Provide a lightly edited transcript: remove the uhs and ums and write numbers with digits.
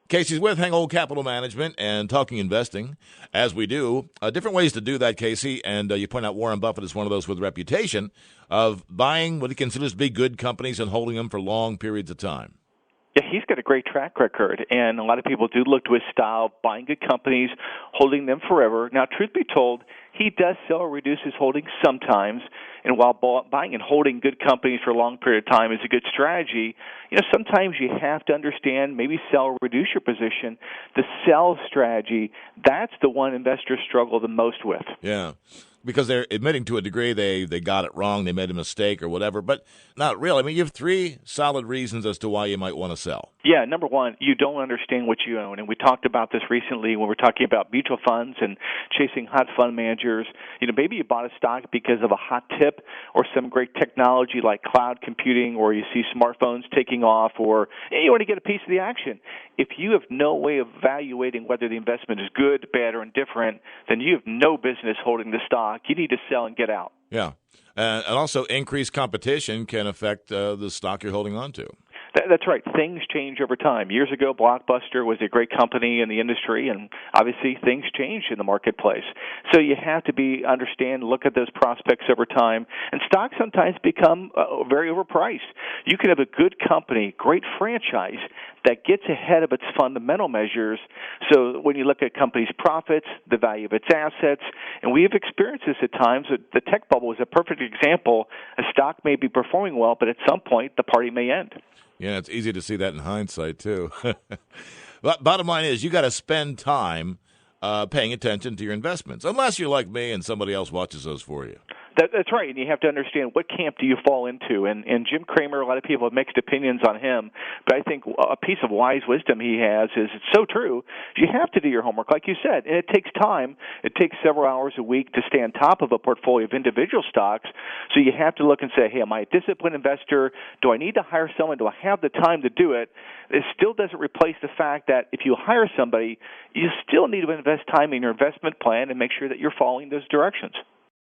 Casey's with Hangold Capital Management and talking investing, as we do. Different ways to do that, Casey, and you point out Warren Buffett is one of those with a reputation of buying what he considers to be good companies and holding them for long periods of time. Yeah, he's got a great track record, and a lot of people do look to his style, buying good companies, holding them forever. Now, truth be told, he does sell or reduce his holdings sometimes, and while buying and holding good companies for a long period of time is a good strategy, sometimes you have to understand, maybe sell or reduce your position. The sell strategy, that's the one investors struggle the most with. Yeah. Because they're admitting to a degree they got it wrong, they made a mistake or whatever, but not really. I mean, you have three solid reasons as to why you might want to sell. Yeah, number one, you don't understand what you own. And we talked about this recently when we're talking about mutual funds and chasing hot fund managers. Maybe you bought a stock because of a hot tip or some great technology like cloud computing, or you see smartphones taking off, or you want to get a piece of the action. If you have no way of evaluating whether the investment is good, bad, or indifferent, then you have no business holding the stock. You need to sell and get out. Yeah. And also increased competition can affect the stock you're holding on to. That's right. Things change over time. Years ago, Blockbuster was a great company in the industry, and obviously things changed in the marketplace. So you have to look at those prospects over time. And stocks sometimes become very overpriced. You can have a good company, great franchise, that gets ahead of its fundamental measures. So when you look at companies' profits, the value of its assets, and we have experienced this at times. The tech bubble is a perfect example. A stock may be performing well, but at some point the party may end. Yeah, it's easy to see that in hindsight, too. But bottom line is you got to spend time paying attention to your investments, unless you're like me and somebody else watches those for you. That's right, and you have to understand what camp do you fall into. And Jim Cramer, a lot of people have mixed opinions on him, but I think a piece of wise wisdom he has is it's so true. You have to do your homework, like you said, and it takes time. It takes several hours a week to stay on top of a portfolio of individual stocks. So you have to look and say, hey, am I a disciplined investor? Do I need to hire someone? Do I have the time to do it? It still doesn't replace the fact that if you hire somebody, you still need to invest time in your investment plan and make sure that you're following those directions.